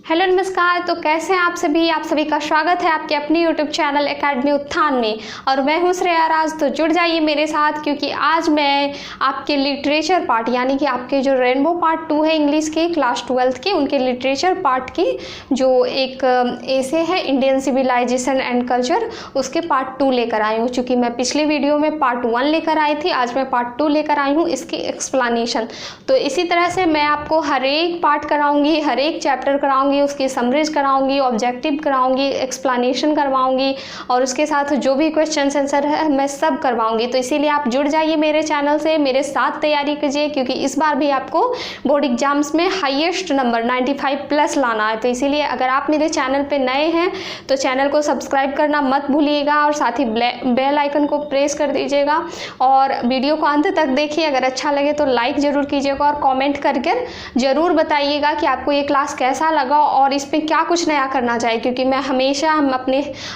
Hello नमस्कार। तो कैसे हैं आप सभी का स्वागत है आपके अपने यूट्यूब चैनल एकेडमी उत्थान में। और मैं हूं श्रेया राज। तो जुड़ जाइए मेरे साथ, क्योंकि आज मैं आपके लिटरेचर पार्ट यानी कि आपके जो रेनबो पार्ट 2 है इंग्लिश के क्लास 12th के, उनके लिटरेचर पार्ट की जो एक एसे है इंडियन सिविलाइजेशन एंड कल्चर, उसके पार्ट 2 लेकर आई हूँ। चूँकि मैं पिछले वीडियो में पार्ट 1 लेकर आई थी, आज मैं पार्ट 2 लेकर आई हूँ इसकी एक्सप्लेनेशन। तो इसी तरह से मैं आपको हर एक पार्ट कराऊँगी, हर एक चैप्टर कराऊँगी, उसकी समरीज कराऊंगी, ऑब्जेक्टिव कराऊंगी, एक्सप्लेनेशन करवाऊंगी और उसके साथ जो भी क्वेश्चन आंसर है मैं सब करवाऊंगी। तो इसीलिए आप जुड़ जाइए मेरे चैनल से, मेरे साथ तैयारी कीजिए, क्योंकि इस बार भी आपको बोर्ड एग्जाम्स में हाईएस्ट नंबर 95+ लाना है। तो इसीलिए अगर आप मेरे चैनल पे नए हैं तो चैनल को सब्सक्राइब करना मत भूलिएगा और साथ ही बेल आइकन को प्रेस कर दीजिएगा और वीडियो को अंत तक देखिए। अगर अच्छा लगे तो लाइक ज़रूर कीजिएगा और कॉमेंट करके ज़रूर बताइएगा कि आपको ये क्लास कैसा लगा और इस पे क्या कुछ नया करना चाहिए। क्योंकि मैं हमेशा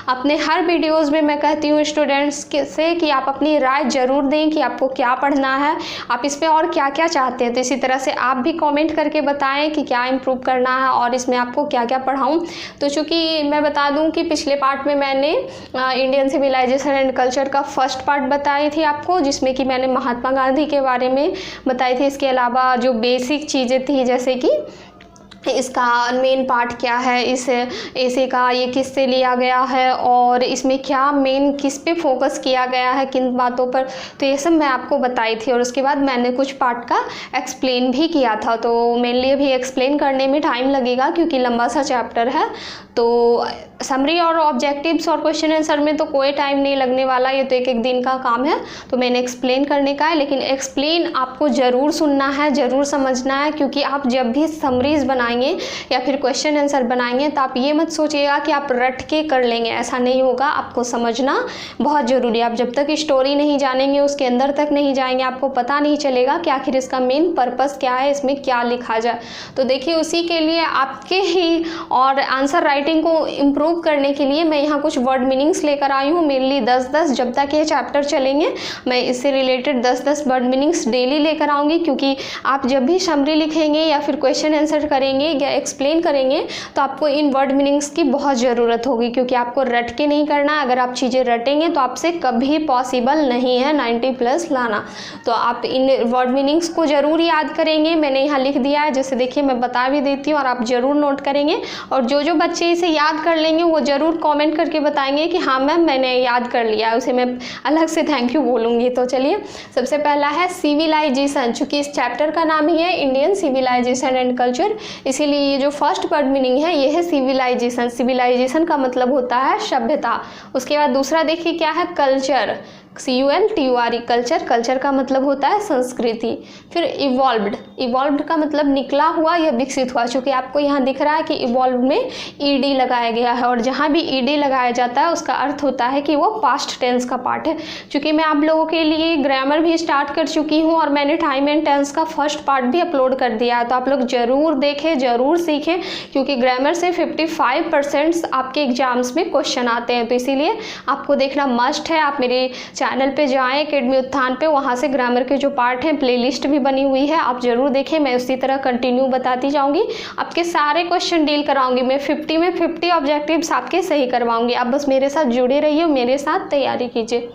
अपने हर वीडियोस में मैं कहती हूँ स्टूडेंट्स से कि आप अपनी राय ज़रूर दें कि आपको क्या पढ़ना है, आप इस पे और क्या क्या चाहते हैं। तो इसी तरह से आप भी कमेंट करके बताएं कि क्या इम्प्रूव करना है और इसमें आपको क्या क्या पढ़ाऊँ। तो चूँकि मैं बता दूँ कि पिछले पार्ट में मैंने इंडियन सिविलाइजेशन एंड कल्चर का फर्स्ट पार्ट बताई थी आपको, जिसमें कि मैंने महात्मा गांधी के बारे में बताई थी। इसके अलावा जो बेसिक चीज़ें थी, जैसे कि इसका मेन पार्ट क्या है, इस ऐसे का ये किससे लिया गया है और इसमें क्या मेन किस पे फोकस किया गया है, किन बातों पर, तो ये सब मैं आपको बताई थी। और उसके बाद मैंने कुछ पार्ट का एक्सप्लेन भी किया था। तो मेनली अभी एक्सप्लेन करने में टाइम लगेगा क्योंकि लंबा सा चैप्टर है। तो समरी और ऑब्जेक्टिव्स और क्वेश्चन आंसर में तो कोई टाइम नहीं लगने वाला, ये तो एक दिन का काम है। तो मैंने एक्सप्लेन करने का है, लेकिन एक्सप्लेन आपको ज़रूर सुनना है, ज़रूर समझना है। क्योंकि आप जब भी समरीज बनाएंगे या फिर क्वेश्चन आंसर बनाएंगे तो आप ये मत सोचिएगा कि आप रट के कर लेंगे, ऐसा नहीं होगा। आपको समझना बहुत ज़रूरी है। आप जब तक स्टोरी नहीं जानेंगे, उसके अंदर तक नहीं जाएंगे, आपको पता नहीं चलेगा कि आखिर इसका मेन पर्पस क्या है, इसमें क्या लिखा जाए। तो देखिए, उसी के लिए आपके ही और आंसर राइटिंग को इम्प्रूव करने के लिए मैं यहाँ कुछ वर्ड मीनिंग्स लेकर आई हूँ। मेनली 10-10 जब तक ये चैप्टर चलेंगे मैं इससे रिलेटेड 10-10 वर्ड मीनिंग्स डेली लेकर आऊँगी। क्योंकि आप जब भी समरी लिखेंगे या फिर क्वेश्चन आंसर करेंगे या एक्सप्लेन करेंगे तो आपको इन वर्ड मीनिंग्स की बहुत ज़रूरत होगी, क्योंकि आपको रट के नहीं करना। अगर आप चीज़ें रटेंगे तो आपसे कभी पॉसिबल नहीं है 90+ लाना। तो आप इन वर्ड मीनिंग्स को ज़रूर याद करेंगे। मैंने यहाँ लिख दिया है, जैसे देखिए मैं बता भी देती हूँ और आप ज़रूर नोट करेंगे। और जो बच्चे इसे याद कर लेंगे वो ज़रूर कमेंट करके बताएंगे कि हाँ मैम मैंने याद कर लिया, उसे मैं अलग से थैंक यू बोलूँगी। तो चलिए, सबसे पहला है सिविलाइजेशन। चूँकि इस चैप्टर का नाम ही है इंडियन सिविलाइजेशन एंड कल्चर, इसीलिए ये जो फर्स्ट वर्ड मीनिंग है ये है सिविलाइजेशन। सिविलाइजेशन का मतलब होता है सभ्यता। उसके बाद दूसरा देखिए क्या है, कल्चर, CULTURE कल्चर। कल्चर का मतलब होता है संस्कृति। फिर इवॉल्व्ड, इवॉल्व्ड का मतलब निकला हुआ या विकसित हुआ। चूँकि आपको यहाँ दिख रहा है कि इवॉल्व में ED लगाया गया है और जहाँ भी ED लगाया जाता है उसका अर्थ होता है कि वो पास्ट टेंस का पार्ट है। चूँकि मैं आप लोगों के लिए ग्रामर भी स्टार्ट कर चुकी हूँ और मैंने टाइम एंड टेंस का फर्स्ट पार्ट भी अपलोड कर दिया है, तो आप लोग ज़रूर देखें, ज़रूर सीखें। क्योंकि ग्रामर से 55% आपके एग्जाम्स में क्वेश्चन आते हैं, तो इसीलिए आपको देखना मस्ट है। आप मेरे चैनल पे जाएं एकेडमी उत्थान पे, वहाँ से ग्रामर के जो पार्ट हैं प्लेलिस्ट भी बनी हुई है, आप ज़रूर देखें। मैं उसी तरह कंटिन्यू बताती जाऊँगी, आपके सारे क्वेश्चन डील कराऊंगी। मैं 50 में 50 ऑब्जेक्टिव्स आपके सही करवाऊंगी। आप बस मेरे साथ जुड़े रहिए, मेरे साथ तैयारी कीजिए।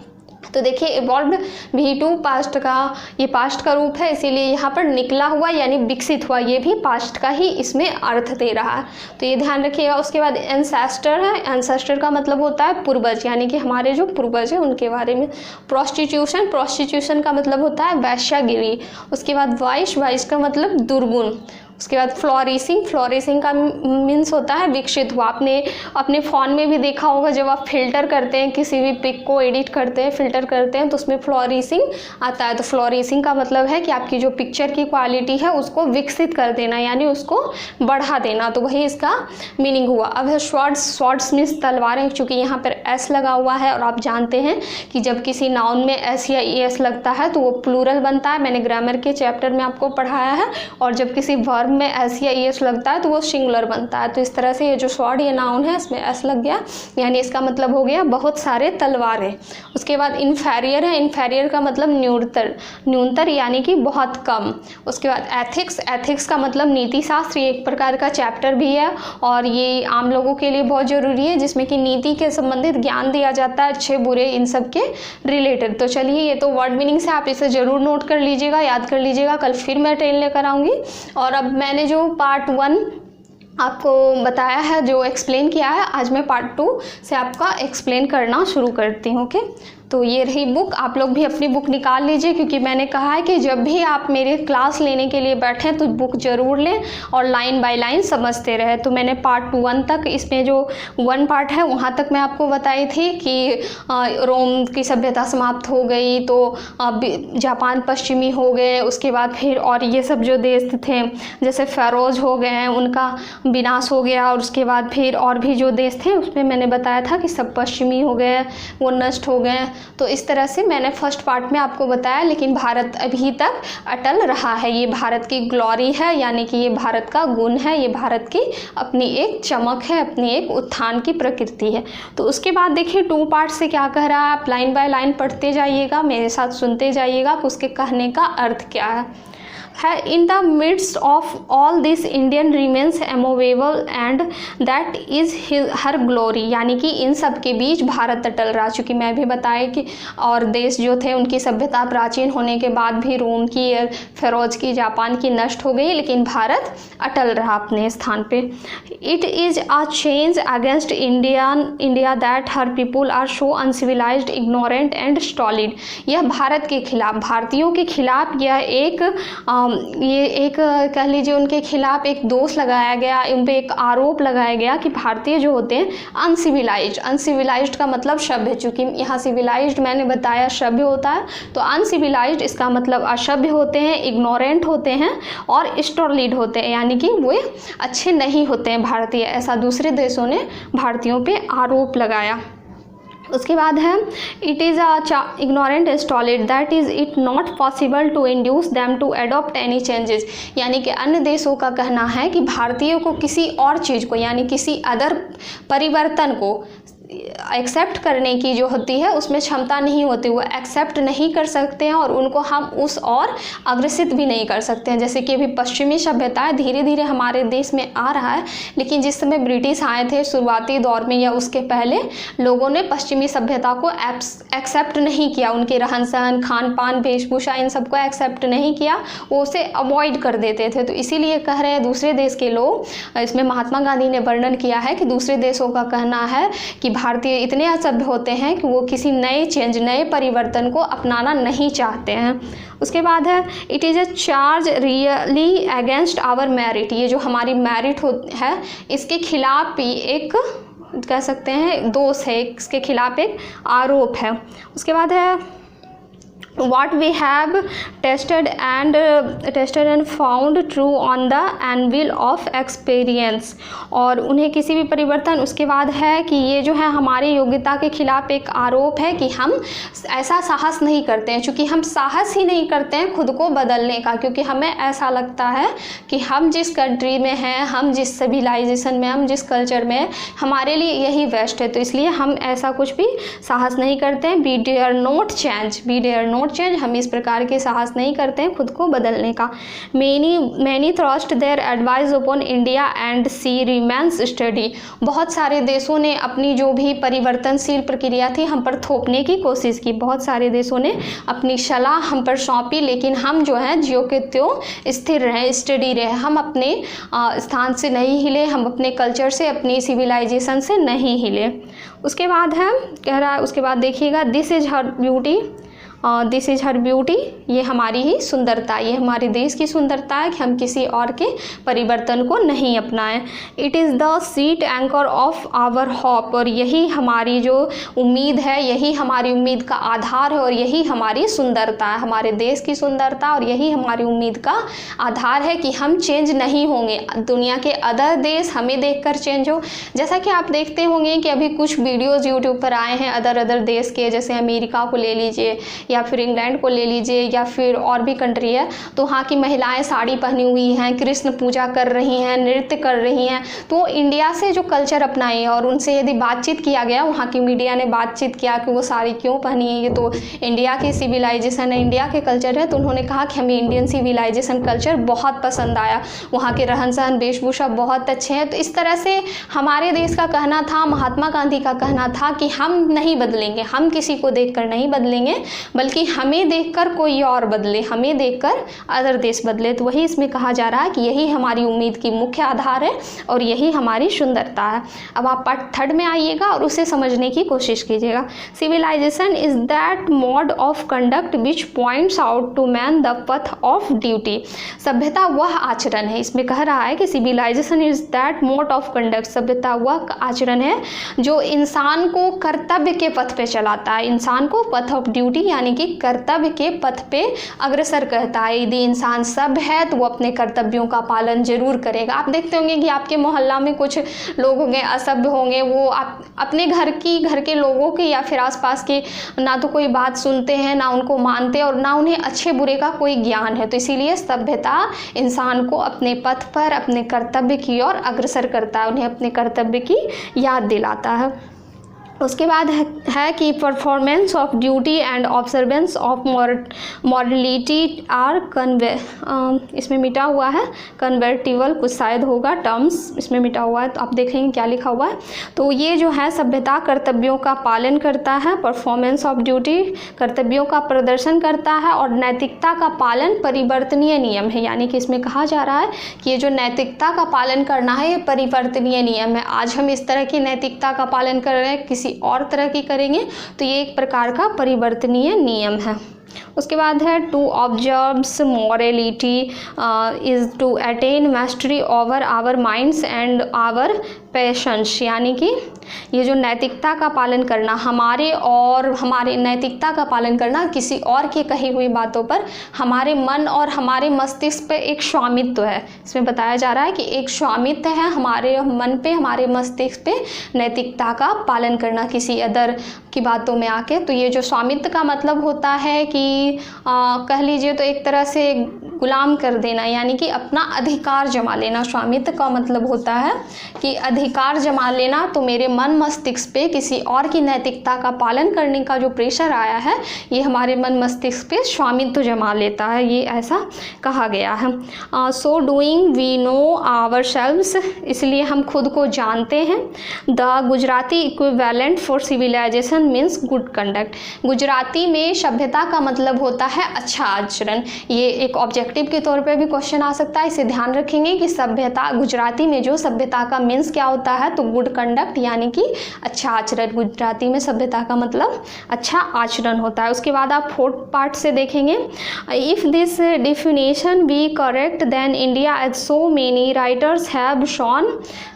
तो देखिए, इवॉल्व्ड V2 पास्ट का, ये पास्ट का रूप है, इसीलिए यहाँ पर निकला हुआ यानी विकसित हुआ, ये भी पास्ट का ही इसमें अर्थ दे रहा है, तो ये ध्यान रखिएगा। उसके बाद एंसेस्टर है। एंसेस्टर का मतलब होता है पूर्वज, यानी कि हमारे जो पूर्वज हैं उनके बारे में। प्रोस्टिट्यूशन, प्रोस्टिट्यूशन का मतलब होता है वेश्यागिरी। उसके बाद वाइस, वाइस का मतलब दुर्गुण। उसके बाद फ्लोरिशिंग, फ्लोरिशिंग का मीन्स होता है विकसित हुआ। आपने अपने फ़ोन में भी देखा होगा, जब आप फिल्टर करते हैं, किसी भी पिक को एडिट करते हैं, फिल्टर करते हैं, तो उसमें फ्लोरिशिंग आता है। तो फ्लोरिशिंग का मतलब है कि आपकी जो पिक्चर की क्वालिटी है उसको विकसित कर देना, यानी उसको बढ़ा देना, तो वही इसका मीनिंग हुआ। अब है स्वॉर्ड्स, स्वॉर्ड्स मीन्स तलवारें। चूँकि यहाँ पर S लगा हुआ है और आप जानते हैं कि जब किसी नाउन में S या ES लगता है तो वो प्लूरल बनता है, मैंने ग्रामर के चैप्टर में आपको पढ़ाया है। और जब किसी वर्ब वर्ब में एस या ईएस लगता है तो वो सिंगुलर बनता है। तो इस तरह से ये जो स्वॉर्ड ये नाउन है इसमें एस लग गया, यानी इसका मतलब हो गया बहुत सारे तलवारें। उसके बाद इन्फेरियर है, इन्फेरियर का मतलब न्यूनतर यानी कि बहुत कम। उसके बाद एथिक्स, एथिक्स का मतलब नीति शास्त्र, ये एक प्रकार का चैप्टर भी है और ये आम लोगों के लिए बहुत ज़रूरी है, जिसमें कि नीति के संबंधित ज्ञान दिया जाता है, अच्छे बुरे इन सब के रिलेटेड। तो चलिए ये तो वर्ड मीनिंग से आप इसे ज़रूर नोट कर लीजिएगा, याद कर लीजिएगा। कल फिर मैं ट्रेन लेकर आऊँगी। और अब मैंने जो पार्ट 1 आपको बताया है, जो एक्सप्लेन किया है, आज मैं पार्ट 2 से आपका एक्सप्लेन करना शुरू करती हूँ। ओके, तो ये रही बुक। आप लोग भी अपनी बुक निकाल लीजिए, क्योंकि मैंने कहा है कि जब भी आप मेरे क्लास लेने के लिए बैठें तो बुक ज़रूर लें और लाइन बाय लाइन समझते रहे। तो मैंने पार्ट 1 तक, इसमें जो 1 पार्ट है वहाँ तक मैं आपको बताई थी कि रोम की सभ्यता समाप्त हो गई, तो जापान पश्चिमी हो गए, उसके बाद फिर और ये सब जो देश थे जैसे फेरोज हो गए हैं उनका विनाश हो गया, और उसके बाद फिर और भी जो देश थे उसमें मैंने बताया था कि सब पश्चिमी हो गए, वो नष्ट हो गए। तो इस तरह से मैंने फर्स्ट पार्ट में आपको बताया, लेकिन भारत अभी तक अटल रहा है। ये भारत की ग्लोरी है, यानी कि ये भारत का गुण है, ये भारत की अपनी एक चमक है, अपनी एक उत्थान की प्रकृति है। तो उसके बाद देखिए 2 पार्ट से क्या कह रहा है, आप लाइन बाय लाइन पढ़ते जाइएगा, मेरे साथ सुनते जाइएगा कि उसके कहने का अर्थ क्या है। In the midst of all this Indian remains immovable and that is her glory, यानी कि इन सब के बीच भारत अटल रहा। चूँकि मैं भी बताया कि और देश जो थे उनकी सभ्यता प्राचीन होने के बाद भी रोम की, फेरोज की, जापान की नष्ट हो गई, लेकिन भारत अटल रहा अपने स्थान पे। It is a change against India that her people are so uncivilized, ignorant and stolid. यह भारत के खिलाफ, भारतीयों के खिलाफ यह एक कह लीजिए उनके खिलाफ एक दोष लगाया गया, उन पर एक आरोप लगाया गया कि भारतीय जो होते हैं अनसिविलाइज्ड का मतलब सभ्य। चूँकि यहाँ सिविलाइज्ड मैंने बताया सभ्य होता है, तो अनसिविलाइज्ड इसका मतलब असभ्य होते हैं, इग्नोरेंट होते हैं और स्टॉलिड होते हैं, यानी कि वे अच्छे नहीं होते हैं भारतीय। ऐसा दूसरे देशों ने भारतीयों पे आरोप लगाया। उसके बाद है it is ignorant stolid that is it not possible to induce them to adopt any changes, यानी कि अन्य देशों का कहना है कि भारतीयों को किसी और चीज़ को, यानी किसी अदर परिवर्तन को एक्सेप्ट करने की जो होती है उसमें क्षमता नहीं होती, वो एक्सेप्ट नहीं कर सकते हैं और उनको हम उस और अग्रसित भी नहीं कर सकते हैं। जैसे कि अभी पश्चिमी सभ्यता धीरे धीरे हमारे देश में आ रहा है, लेकिन जिस समय ब्रिटिश आए थे शुरुआती दौर में या उसके पहले, लोगों ने पश्चिमी सभ्यता को एक्सेप्ट नहीं किया, उनके रहन सहन, खान पान, वेशभूषा, इन सबको एक्सेप्ट नहीं किया, वो उसे अवॉइड कर देते थे। तो इसीलिए कह रहे हैं दूसरे देश के लोग, इसमें महात्मा गांधी ने वर्णन किया है कि दूसरे देशों का कहना है कि भारतीय इतने असभ्य होते हैं कि वो किसी नए चेंज, नए परिवर्तन को अपनाना नहीं चाहते हैं। उसके बाद है it is a charge really against our merit, ये जो हमारी मेरिट है इसके खिलाफ भी एक कह सकते हैं दोष है, इसके खिलाफ एक आरोप है। उसके बाद है what we have tested and found true on the anvil of experience, और उन्हें किसी भी परिवर्तन, उसके बाद है कि ये जो है हमारी योग्यता के खिलाफ एक आरोप है कि हम ऐसा साहस नहीं करते हैं। चूँकि हम साहस ही नहीं करते हैं खुद को बदलने का, क्योंकि हमें ऐसा लगता है कि हम जिस कंट्री में हैं, हम जिस सिविलाइजेशन में, हम जिस कल्चर में, हमारे लिए यही बेस्ट है, तो इसलिए हम ऐसा कुछ भी साहस नहीं करते हैं। बी डेयर नॉट चेंज, हम इस प्रकार के साहस नहीं करते हैं खुद को बदलने का। Many thrust their advice upon India and see remains study, बहुत सारे देशों ने अपनी जो भी परिवर्तनशील प्रक्रिया थी हम पर थोपने की कोशिश की, बहुत सारे देशों ने अपनी सलाह हम पर सौंपी, लेकिन हम जो है ज्यों के त्यों स्थिर रहे, स्टडी रहे, हम अपने स्थान से नहीं हिले, हम अपने कल्चर से, अपनी सिविलाइजेशन से नहीं हिले। उसके बाद है कह रहा है, उसके बाद देखिएगा दिस इज़ हर ब्यूटी, ये हमारी ही सुंदरता, ये हमारे देश की सुंदरता है कि हम किसी और के परिवर्तन को नहीं अपनाएं। It is the sheet anchor of our hope, और यही हमारी जो उम्मीद है, यही हमारी उम्मीद का आधार है और यही हमारी सुंदरता है, हमारे देश की सुंदरता, और यही हमारी उम्मीद का आधार है कि हम चेंज नहीं होंगे, दुनिया के अदर देश हमें देखकर चेंज हो। जैसा कि आप देखते होंगे कि अभी कुछ वीडियोज़ यूट्यूब पर आए हैं अदर देश के, जैसे अमेरिका को ले लीजिए या फिर इंग्लैंड को ले लीजिए या फिर और भी कंट्री है, तो वहाँ की महिलाएं साड़ी पहनी हुई हैं, कृष्ण पूजा कर रही हैं, नृत्य कर रही हैं। तो इंडिया से जो कल्चर अपनाई है और उनसे यदि बातचीत किया गया, वहाँ की मीडिया ने बातचीत किया कि वो साड़ी क्यों पहनी है, ये तो इंडिया की सिविलाइजेशन है, इंडिया के कल्चर है, तो उन्होंने कहा कि हमें इंडियन सिविलाइजेशन कल्चर बहुत पसंद आया, वहाँ के रहन सहन वेशभूषा बहुत अच्छे हैं। तो इस तरह से हमारे देश का कहना था, महात्मा गांधी का कहना था कि हम नहीं बदलेंगे, हम किसी को देखकर नहीं बदलेंगे, बल्कि हमें देखकर कोई और बदले, हमें देखकर अदर देश बदले। तो वही इसमें कहा जा रहा है कि यही हमारी उम्मीद की मुख्य आधार है और यही हमारी सुंदरता है। अब आप पार्ट 3 में आइएगा और उसे समझने की कोशिश कीजिएगा। Civilization is that mode of conduct which points out to man the path of duty. सभ्यता वह आचरण है, इसमें कह रहा है कि civilization is that mode of conduct, सभ्यता वह आचरण है जो इंसान को कर्तव्य के पथ पे चलाता है, इंसान को पथ ऑफ ड्यूटी यानी कि कर्तव्य के पथ पे अग्रसर करता है। यदि इंसान सभ्य है तो वो अपने कर्तव्यों का पालन जरूर करेगा। आप देखते होंगे कि आपके मोहल्ला में कुछ लोग होंगे असभ्य होंगे, वो आप अपने घर के लोगों की या फिर आसपास के ना तो कोई बात सुनते हैं, ना उनको मानते और ना उन्हें अच्छे बुरे का कोई ज्ञान है। तो इसीलिए सभ्यता इंसान को अपने पथ पर अपने कर्तव्य की ओर अग्रसर करता है, उन्हें अपने कर्तव्य की याद दिलाता है। उसके बाद है कि performance of duty and observance of morality are इसमें मिटा हुआ है कन्वर्टिबल, कुछ शायद होगा टर्म्स इसमें मिटा हुआ है, तो आप देखेंगे क्या लिखा हुआ है। तो ये जो है सभ्यता कर्तव्यों का पालन करता है, परफॉर्मेंस ऑफ ड्यूटी कर्तव्यों का प्रदर्शन करता है, और नैतिकता का पालन परिवर्तनीय नियम है। यानी कि इसमें कहा जा रहा है कि ये जो नैतिकता का पालन करना है ये परिवर्तनीय नियम है। आज हम इस तरह की नैतिकता का पालन कर रहे हैं, किसी और तरह की करेंगे, तो ये एक प्रकार का परिवर्तनीय नियम है। उसके बाद है to observes morality is to attain mastery over our minds and our passions. यानी कि ये जो नैतिकता का पालन करना, हमारे नैतिकता का पालन करना, किसी और की कही हुई बातों पर हमारे मन और हमारे मस्तिष्क पे एक स्वामित्व है। इसमें बताया जा रहा है कि एक स्वामित्व है हमारे मन पे, हमारे मस्तिष्क पे नैतिकता का पालन करना किसी अदर की बातों में आके। तो ये जो स्वामित्व का मतलब होता है कि कह लीजिए तो एक तरह से गुलाम कर देना, यानी कि अपना अधिकार जमा लेना। स्वामित्व का मतलब होता है कि अधिकार जमा लेना। तो मेरे मन मस्तिष्क पे किसी और की नैतिकता का पालन करने का जो प्रेशर आया है, ये हमारे मन मस्तिष्क पे स्वामित्व जमा लेता है, ये ऐसा कहा गया है। So doing we know ourselves, इसलिए हम खुद को जानते हैं। The Gujarati equivalent for civilization means good conduct. Gujarati में सभ्यता का मतलब होता है अच्छा आचरण। ये एक ऑब्जेक्टिव के तौर पे भी क्वेश्चन आ सकता है, इसे ध्यान रखेंगे कि सभ्यता, गुजराती में जो सभ्यता का मीन्स क्या होता है, तो गुड कंडक्ट यानी कि अच्छा आचरण। गुजराती में सभ्यता का मतलब अच्छा आचरण होता है। उसके बाद आप 4th पार्ट से देखेंगे, if this definition be correct then India as so many writers have shown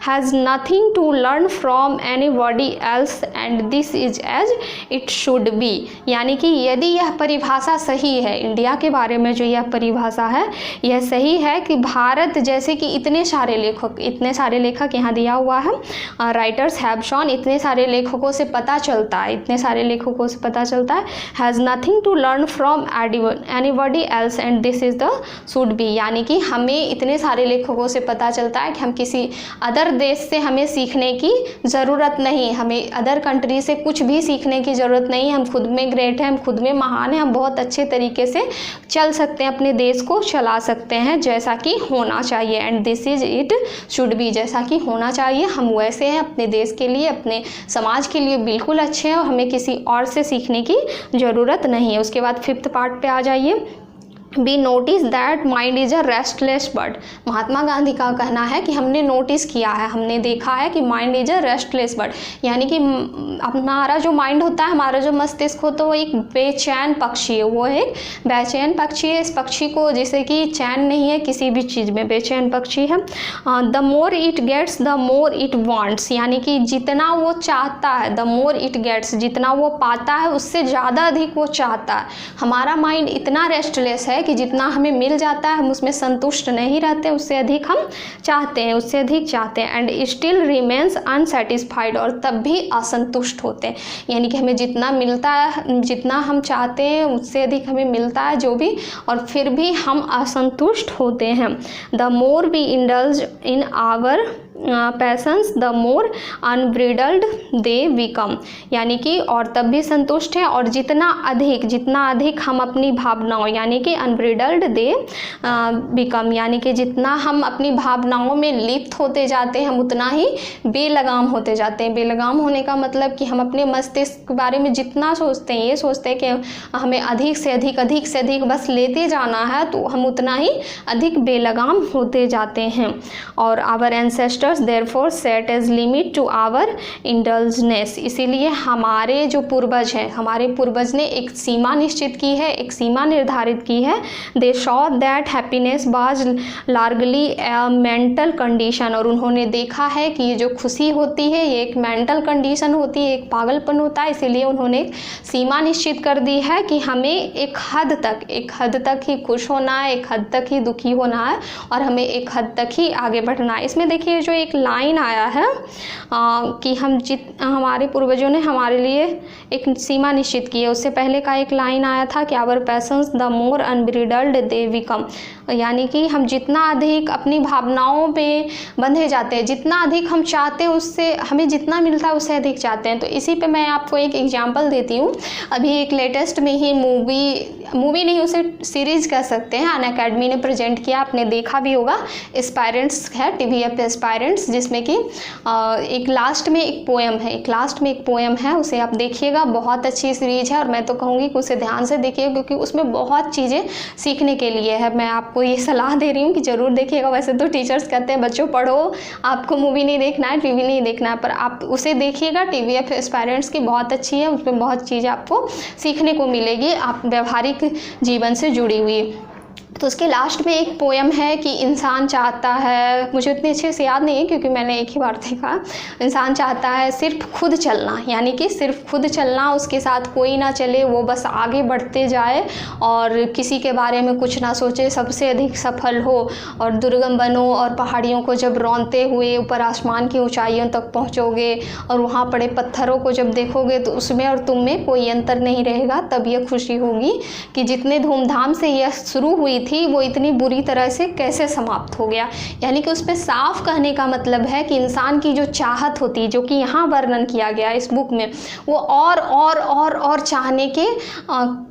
has nothing to learn from anybody else and this is as it should be. यानी कि यदि यह परिभाषा सही है, इंडिया के बारे में जो यह परिभाषा है यह सही है कि भारत जैसे कि इतने सारे लेखक यहाँ दिया हुआ है, राइटर्स हैव शोन, इतने सारे लेखकों से पता चलता है, has nothing to learn from anybody else and this is the should be. यानी कि हमें इतने सारे लेखकों से पता चलता है कि हम किसी अदर देश से हमें सीखने की ज़रूरत नहीं, हमें अदर कंट्री से कुछ भी सीखने की ज़रूरत नहीं, हम खुद में ग्रेट हैं, हम खुद में महान हैं, हम बहुत अच्छे तरीके से चल सकते हैं, अपने देश को चला सकते हैं जैसा कि होना चाहिए। And this is it should B, जैसा कि होना चाहिए हम वैसे हैं, अपने देश के लिए, अपने समाज के लिए बिल्कुल अच्छे हैं और हमें किसी और से सीखने की ज़रूरत नहीं है। उसके बाद 5th पार्ट पे आ जाइए। We notice that mind is a restless bird. Mahatma Gandhi का कहना है कि हमने नोटिस किया है, हमने देखा है कि mind is a restless bird, यानी कि हमारा जो माइंड होता है, हमारा जो मस्तिष्क होता है वो एक बेचैन पक्षी है, वो एक बेचैन पक्षी है। इस पक्षी को जैसे कि चैन नहीं है किसी भी चीज़ में, बेचैन पक्षी है। The more it gets the more it wants, यानी कि जितना वो चाहता है, द मोर इट गेट्स, जितना वो पाता है उससे ज़्यादा अधिक वो चाहता है। हमारा माइंड इतना रेस्टलेस है है कि जितना हमें मिल जाता है हम उसमें संतुष्ट नहीं रहते, उससे अधिक हम चाहते हैं, उससे अधिक चाहते हैं। एंड स्टिल रिमेन्स अनसेटिस्फाइड, और तब भी असंतुष्ट होते हैं। यानी कि हमें जितना मिलता है, जितना हम चाहते हैं उससे अधिक हमें मिलता है जो भी, और फिर भी हम असंतुष्ट होते हैं। The more we indulge in our passions the more unbridled they become, यानी कि और तब भी संतुष्ट है, और जितना अधिक हम अपनी भावनाओं यानी कि अनब्रिडल्ड दे बिकम, यानी कि जितना हम अपनी भावनाओं में लिप्त होते जाते हैं हम उतना ही बेलगाम होते जाते हैं। बेलगाम होने का मतलब कि हम अपने मस्तिष्क के बारे में जितना सोचते हैं, ये सोचते हैं कि हमें अधिक से अधिक बस लेते जाना है, तो हम उतना ही अधिक बेलगाम होते जाते हैं। और our ancestors therefore set as limit to our indulgence, इसीलिए हमारे जो पूर्वज हैं, हमारे पूर्वज ने एक सीमा निश्चित की है, एक सीमा निर्धारित की है। they saw that happiness was largely a mental condition, और उन्होंने देखा है कि ये जो खुशी होती है ये एक मेंटल कंडीशन होती है, एक पागलपन होता है। इसीलिए उन्होंने एक सीमा निश्चित कर दी है कि हमें एक हद तक ही खुश होना है, एक हद तक ही दुखी होना है, और हमें एक हद तक ही आगे बढ़ना है। इसमें देखिए जो एक लाइन आया है कि हमारे पूर्वजों ने हमारे लिए एक सीमा निश्चित की है, उससे पहले का एक लाइन आया था कि our passions the more unbridled they become, यानी कि हम जितना अधिक अपनी भावनाओं में बंधे जाते हैं, जितना अधिक हम चाहते हैं उससे हमें जितना मिलता है उससे अधिक चाहते हैं। तो इसी पे मैं आपको एक एग्जांपल देती हूँ। अभी एक लेटेस्ट में ही मूवी नहीं, उसे सीरीज कह सकते हैं, अनअकैडमी ने प्रेजेंट किया, आपने देखा भी होगा। एस्पायरेंट्स है, TVF एस्पायरेंट्स, जिसमें कि एक लास्ट में एक पोएम है, उसे आप देखिएगा। बहुत अच्छी सीरीज है, और मैं तो कहूँगी कि उसे ध्यान से देखिए क्योंकि उसमें बहुत चीज़ें सीखने के लिए है। मैं आपको ये सलाह दे रही हूँ कि ज़रूर देखिएगा। वैसे तो टीचर्स कहते हैं बच्चों पढ़ो, आपको मूवी नहीं देखना है, टीवी नहीं देखना है, पर आप उसे देखिएगा। TVF एस्पायरेंट्स की बहुत अच्छी है, उसमें बहुत चीज़ें आपको सीखने को मिलेगी, आप व्यवहारिक जीवन से जुड़ी हुई। तो उसके लास्ट में एक पोएम है कि इंसान चाहता है, मुझे उतने अच्छे से याद नहीं है क्योंकि मैंने एक ही बार देखा, इंसान चाहता है सिर्फ खुद चलना, यानी कि सिर्फ खुद चलना, उसके साथ कोई ना चले, वो बस आगे बढ़ते जाए और किसी के बारे में कुछ ना सोचे, सबसे अधिक सफल हो, और दुर्गम वनों और पहाड़ियों को जब रौंदते हुए ऊपर आसमान की ऊंचाइयों तक पहुँचोगे और वहाँ पड़े पत्थरों को जब देखोगे तो उसमें और तुम में कोई अंतर नहीं रहेगा। तब यह खुशी होगी कि जितने धूमधाम से यह शुरू हुई थी वो इतनी बुरी तरह से कैसे समाप्त हो गया। यानी कि उस पर साफ कहने का मतलब है कि इंसान की जो चाहत होती है, जो कि यहाँ वर्णन किया गया इस बुक में, वो और चाहने के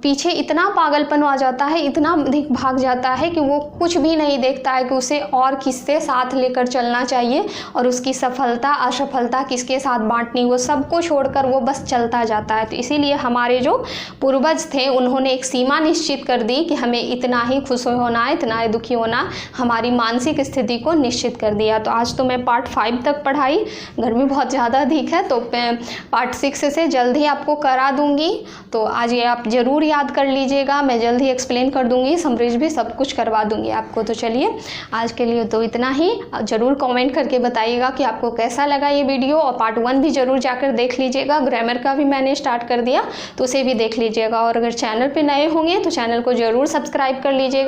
पीछे इतना पागलपन आ जाता है, इतना अधिक भाग जाता है कि वो कुछ भी नहीं देखता है कि उसे और किससे साथ लेकर चलना चाहिए और उसकी सफलता असफलता किसके साथ बांटनी, वो सबको छोड़कर वो बस चलता जाता है। तो इसीलिए हमारे जो पूर्वज थे उन्होंने एक सीमा निश्चित कर दी कि हमें इतना ही खुश होना है, इतना ही दुखी होना, हमारी मानसिक स्थिति को निश्चित कर दिया। तो आज तो मैं पार्ट 5 तक पढ़ाई, गर्मी बहुत ज़्यादा अधिक है तो मैं पार्ट 6 से जल्द ही आपको करा दूंगी। तो आज ये आप ज़रूर याद कर लीजिएगा, मैं जल्द ही एक्सप्लेन कर दूंगी, समरीज भी सब कुछ करवा दूंगी आपको। तो चलिए आज के लिए तो इतना ही। ज़रूर कमेंट करके बताइएगा कि आपको कैसा लगा ये वीडियो, और पार्ट 1 भी ज़रूर जाकर देख लीजिएगा। ग्रामर का भी मैंने स्टार्ट कर दिया तो उसे भी देख लीजिएगा, और अगर चैनल पर नए होंगे तो चैनल को ज़रूर सब्सक्राइब कर लीजिएगा,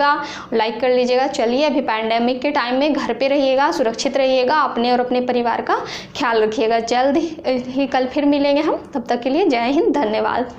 लाइक कर लीजिएगा। चलिए अभी पैंडेमिक के टाइम में घर पे रहिएगा, सुरक्षित रहिएगा, अपने और अपने परिवार का ख्याल रखिएगा। जल्द ही कल फिर मिलेंगे हम, तब तक के लिए जय हिंद, धन्यवाद।